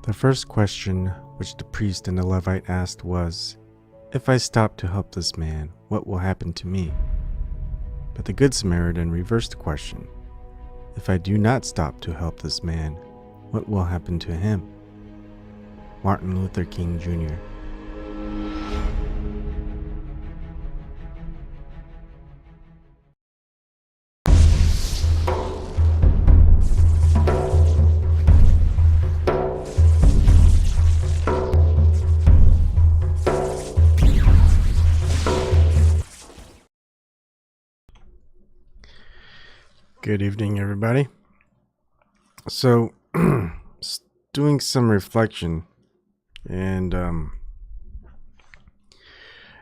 The first question which the priest and the Levite asked was, "If I stop to help this man, what will happen to me?" But the Good Samaritan reversed the question. "If I do not stop to help this man, what will happen to him?" Martin Luther King Jr. Good evening, everybody. So, doing some reflection, and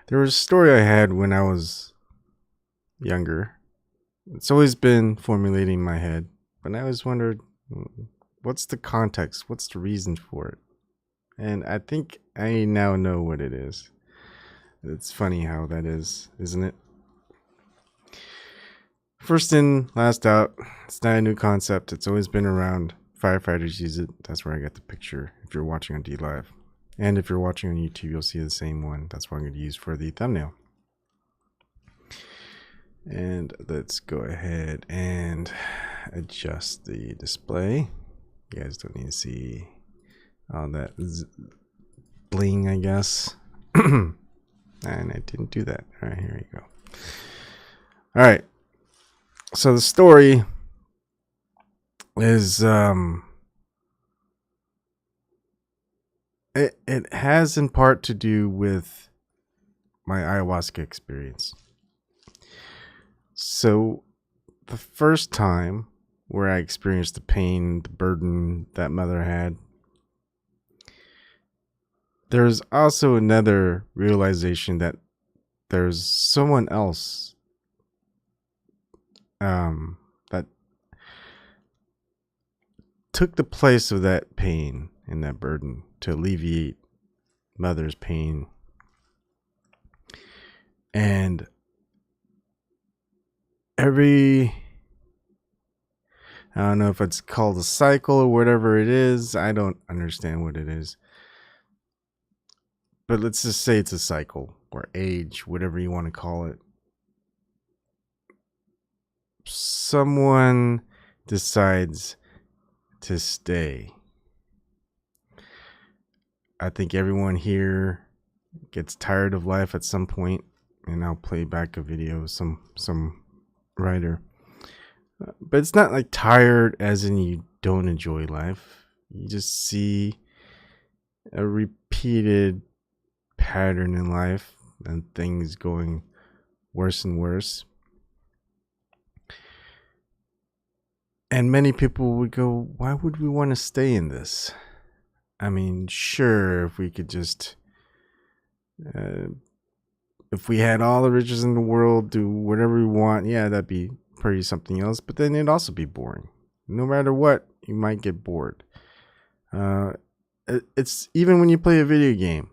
there was a story I had when I was younger. It's always been formulating in my head, but I always wondered, what's the context? What's the reason for it? And I think I now know what it is. It's funny how that is, isn't it? First in, last out. It's not a new concept. It's always been around. Firefighters use it. That's where I got the picture if you're watching on DLive. And if you're watching on YouTube, you'll see the same one. That's what I'm going to use for the thumbnail. And let's go ahead and adjust the display. You guys don't need to see all that bling, I guess. And I didn't do that. All right, here you go. All right. So the story is it has in part to do with my ayahuasca experience. So the first time where I experienced the pain, the burden that mother had, there's also another realization that there's someone else that took the place of that pain and that burden to alleviate mother's pain. And I don't know if it's called a cycle or whatever it is. I don't understand what it is. But let's just say it's a cycle or age, whatever you want to call it. Someone decides to stay. I think everyone here gets tired of life at some point, and I'll play back a video of some writer. But it's not like tired as in you don't enjoy life. You just see a repeated pattern in life and things going worse and worse. And many people would go, why would we want to stay in this? I mean, sure, if we could just, if we had all the riches in the world, do whatever we want, yeah, that'd be pretty something else. But then it'd also be boring. No matter what, you might get bored. It's even when you play a video game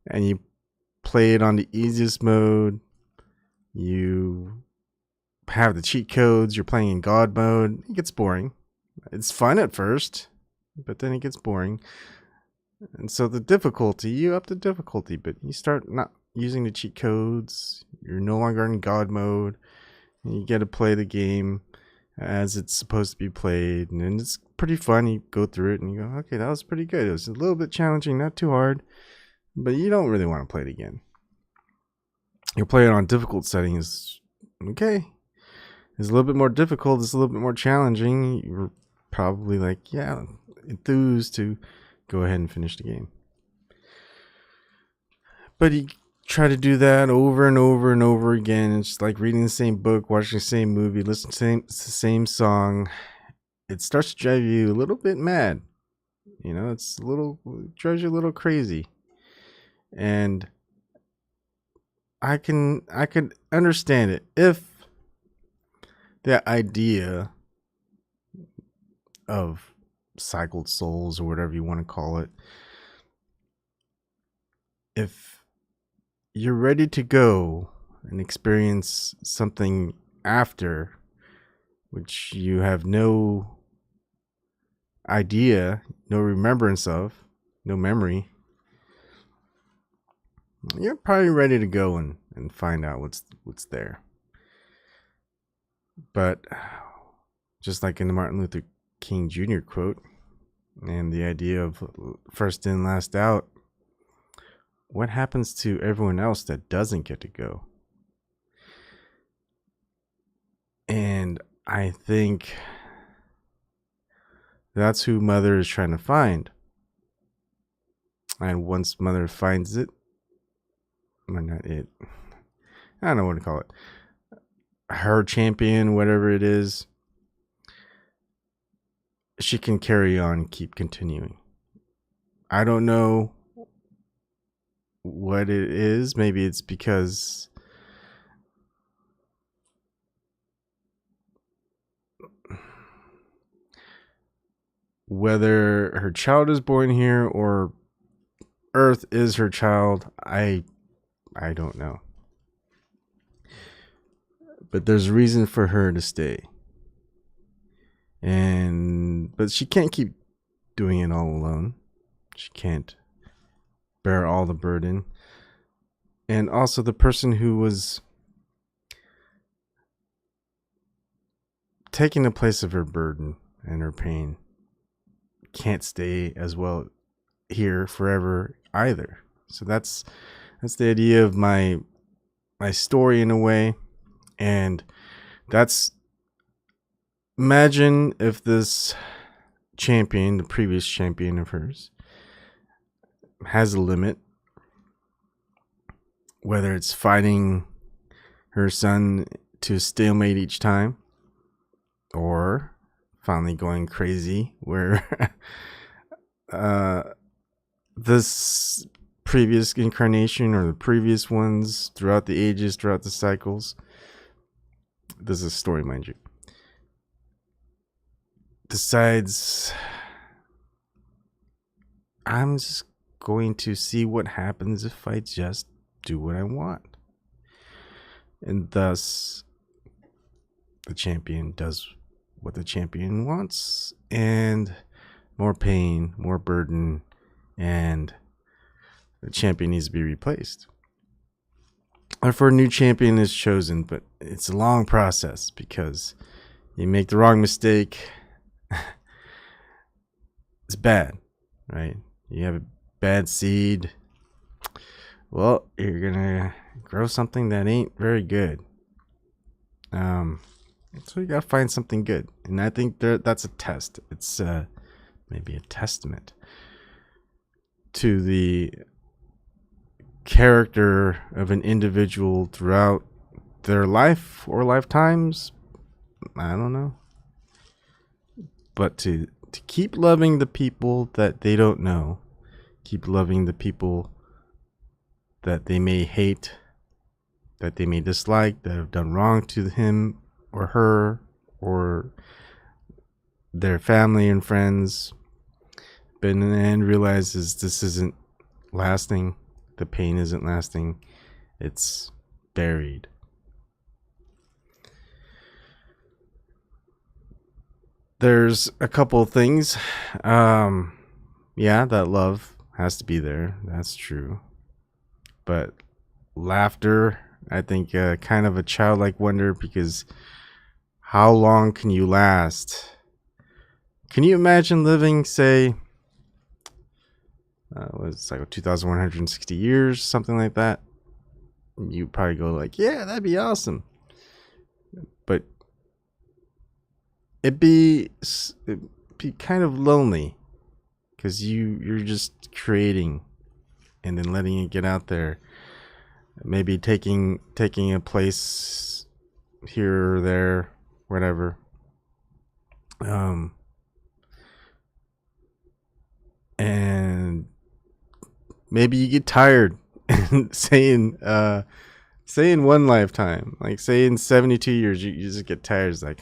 and you play it on the easiest mode, you have the cheat codes, you're playing in God mode, it gets boring. It's fun at first, but then it gets boring. And so the difficulty, you up the difficulty, but you start not using the cheat codes, you're no longer in God mode, and you get to play the game as it's supposed to be played, and it's pretty fun. You go through it and you go, okay, that was pretty good. It was a little bit challenging, not too hard, but you don't really want to play it again. You'll play it on difficult settings, okay. It's a little bit more difficult, it's a little bit more challenging. You're probably like, yeah, enthused to go ahead and finish the game. But you try to do that over and over and over again. It's like reading the same book, watching the same movie, listening to the same song. It starts to drive you a little bit mad. You know, it drives you a little crazy. And I could understand it if that idea of cycled souls or whatever you want to call it, if you're ready to go and experience something after which you have no idea, no remembrance of, no memory, you're probably ready to go and find out what's there. But just like in the Martin Luther King Jr. quote, and the idea of first in, last out, what happens to everyone else that doesn't get to go? And I think that's who Mother is trying to find. And once Mother finds it, or not it, I don't know what to call it, her champion, whatever it is, she can carry on, keep continuing. I don't know what it is. Maybe it's because whether her child is born here or Earth is her child, I don't know. But there's a reason for her to stay. But she can't keep doing it all alone. She can't bear all the burden. And also the person who was taking the place of her burden and her pain can't stay as well here forever either. So that's the idea of my story in a way. And that's, imagine if this champion, the previous champion of hers, has a limit, whether it's fighting her son to stalemate each time, or finally going crazy where this previous incarnation or the previous ones throughout the ages, throughout the cycles, this is a story, mind you, decides, I'm just going to see what happens if I just do what I want. And thus, the champion does what the champion wants, and more pain, more burden, and the champion needs to be replaced. Therefore, a new champion is chosen, but it's a long process because you make the wrong mistake, it's bad, right? You have a bad seed, well, you're gonna grow something that ain't very good. So you gotta find something good, and I think that's a test. It's maybe a testament to the character of an individual throughout their life or lifetimes. I don't know, but to keep loving the people that they don't know, keep loving the people that they may hate, that they may dislike, that have done wrong to him or her or their family and friends, but in the end realizes this isn't lasting, the pain isn't lasting, it's buried. There's a couple of things. Yeah, that love has to be there, that's true, but laughter, I think, kind of a childlike wonder, because how long can you last? Can you imagine living, say, it's like 2,160 years, something like that? You probably go like, yeah, that'd be awesome. But it'd be kind of lonely, because you're just creating and then letting it get out there. Maybe taking a place here or there, whatever. And maybe you get tired and say in one lifetime, like say in 72 years, you just get tired. It's like,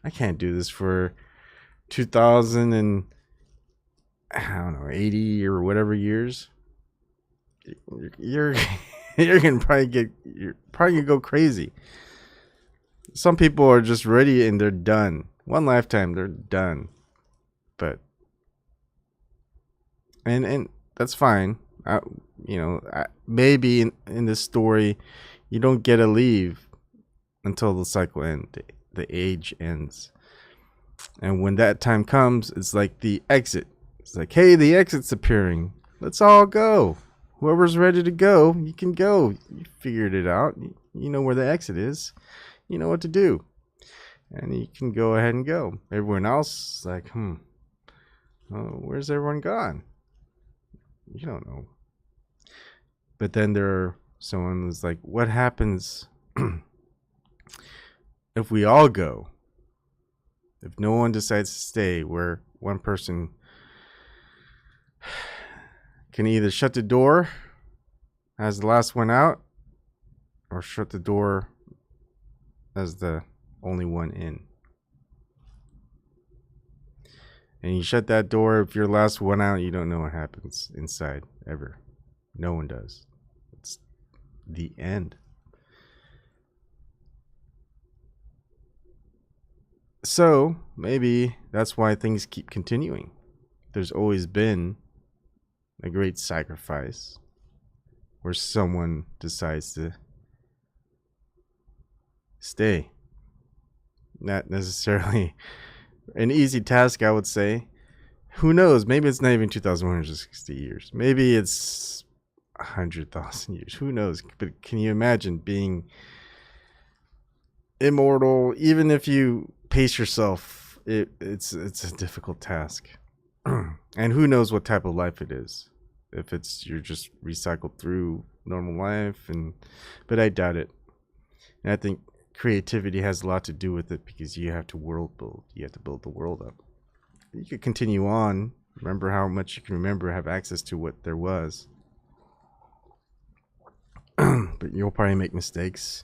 I can't do this for 2,000 and I don't know, 80 or whatever years. You're you're probably gonna go crazy. Some people are just ready and they're done. One lifetime, they're done. but and that's fine. Maybe in this story, you don't get to leave until the cycle ends, the age ends. And when that time comes, it's like the exit. It's like, hey, the exit's appearing. Let's all go. Whoever's ready to go, you can go. You figured it out. You know where the exit is. You know what to do. And you can go ahead and go. Everyone else is like, where's everyone gone? You don't know. But then someone was like, what happens if we all go? If no one decides to stay, where one person can either shut the door as the last one out, or shut the door as the only one in. And you shut that door, if you're the last one out, you don't know what happens inside ever. No one does. It's the end. So maybe that's why things keep continuing. There's always been a great sacrifice where someone decides to stay. Not necessarily an easy task, I would say. Who knows? Maybe it's not even 2,160 years. Maybe it's 100,000 years. Who knows? But can you imagine being immortal? Even if you pace yourself, it's a difficult task. And who knows what type of life it is? If you're just recycled through normal life, but I doubt it. And I think creativity has a lot to do with it, because you have to world build. You have to build the world up. You could continue on, remember how much you can remember, have access to what there was. But you'll probably make mistakes.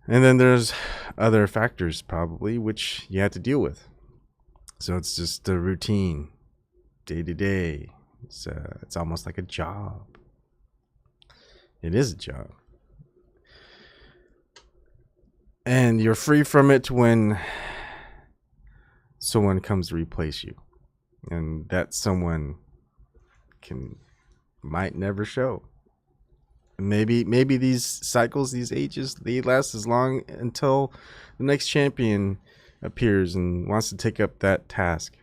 And then there's other factors probably which you have to deal with. So it's just a routine, day to day. It's almost like a job. It is a job. And you're free from it when someone comes to replace you. And that someone might never show. Maybe these cycles, these ages, they last as long until the next champion appears and wants to take up that task.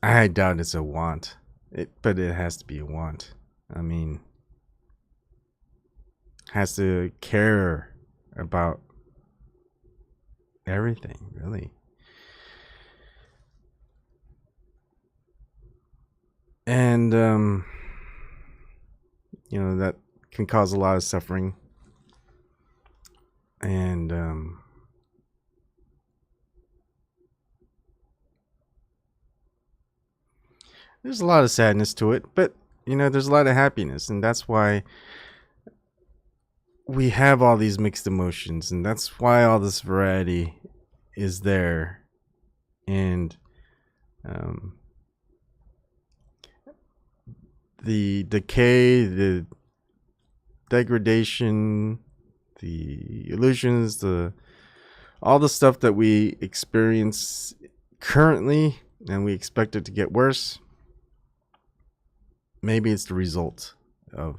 I doubt it's a want. But it has to be a want. I mean, has to care about everything, really. And that can cause a lot of suffering. And there's a lot of sadness to it, but there's a lot of happiness, and that's why we have all these mixed emotions, and that's why all this variety is there. And the decay, the degradation, the illusions, all the stuff that we experience currently, and we expect it to get worse. Maybe it's the result of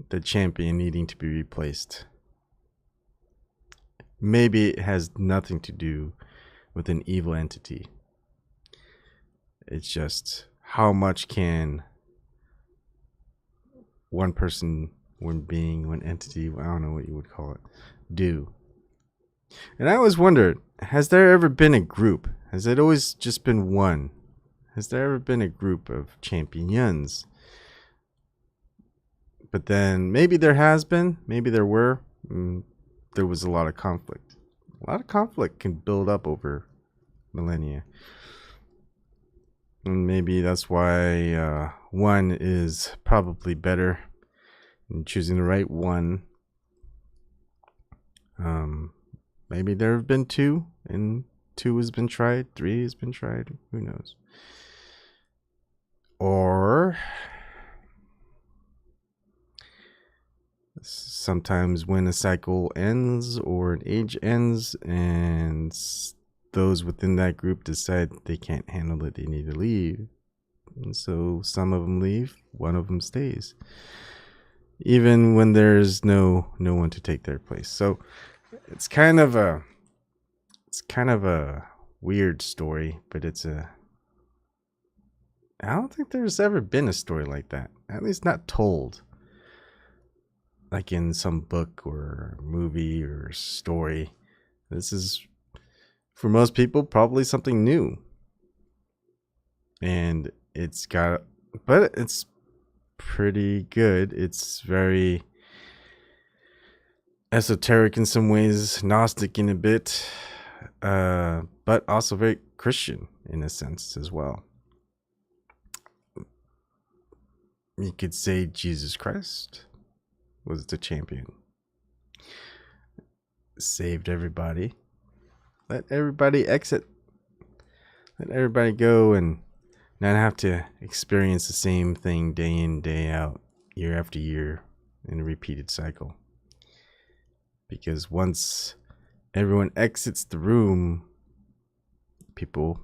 the champion needing to be replaced. Maybe it has nothing to do with an evil entity. It's just how much can one person, one being, one entity, I don't know what you would call it, do. And I always wondered, has there ever been a group? Has it always just been one? Has there ever been a group of champions? But then maybe there has been, maybe there were. There was a lot of conflict. A lot of conflict can build up over millennia. And maybe that's why one is probably better in choosing the right one. Maybe there have been two, and 2 has been tried, 3 has been tried, who knows? Or sometimes when a cycle ends or an age ends and those within that group decide they can't handle it, they need to leave. And so some of them leave, one of them stays, even when there's no one to take their place. So it's kind of a weird story, but I don't think there's ever been a story like that, at least not told, like in some book or movie or story. This is, for most people, probably something new. And it's pretty good. It's very esoteric in some ways, Gnostic in a bit, but also very Christian in a sense as well. You could say Jesus Christ was the champion. Saved everybody. Let everybody exit. Let everybody go and not have to experience the same thing day in, day out, year after year in a repeated cycle. Because once everyone exits the room, people,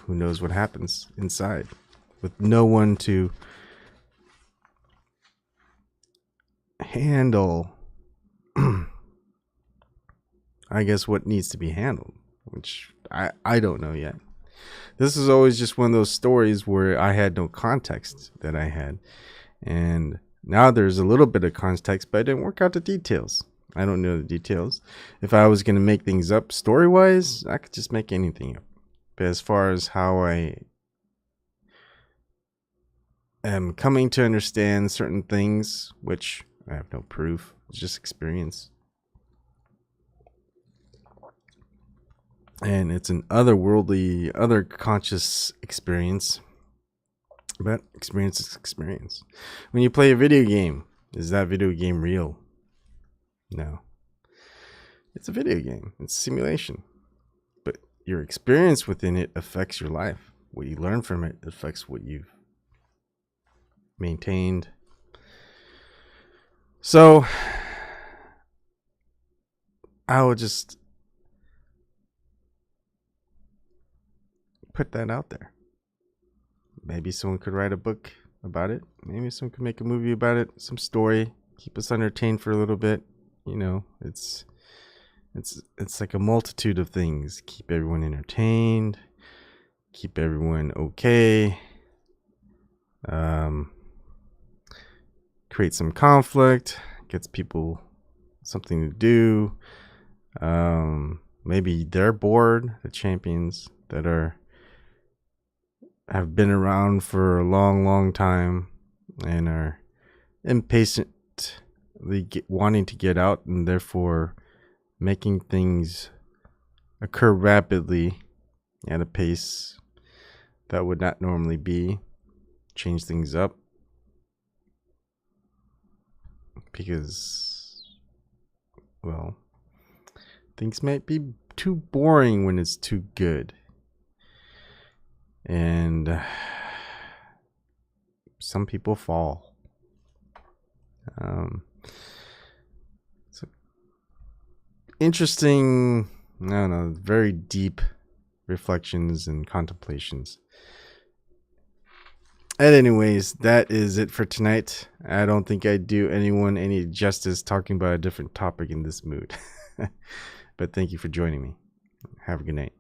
who knows what happens inside, with no one to handle, I guess, what needs to be handled, which I don't know yet. This is always just one of those stories where I had no context that I had. And now there's a little bit of context, but I didn't work out the details. I don't know the details. If I was going to make things up story-wise, I could just make anything up. But as far as how I am coming to understand certain things, which I have no proof, it's just experience. And it's an otherworldly, other conscious experience. But experience is experience. When you play a video game, is that video game real? No. It's a video game. It's a simulation. But your experience within it affects your life. What you learn from it affects what you've maintained. So I would just put that out there. Maybe someone could write a book about it. Maybe someone could make a movie about it. Some story. Keep us entertained for a little bit. You know, it's like a multitude of things. Keep everyone entertained. Keep everyone okay. Create some conflict. Gets people something to do. Maybe they're bored. The champions that have been around for a long time and are impatiently wanting to get out, and therefore making things occur rapidly at a pace that would not normally be. Change things up because, well, things might be too boring when it's too good. And some people fall. So interesting, I don't know, very deep reflections and contemplations. And anyways, that is it for tonight. I don't think I do anyone any justice talking about a different topic in this mood. But thank you for joining me. Have a good night.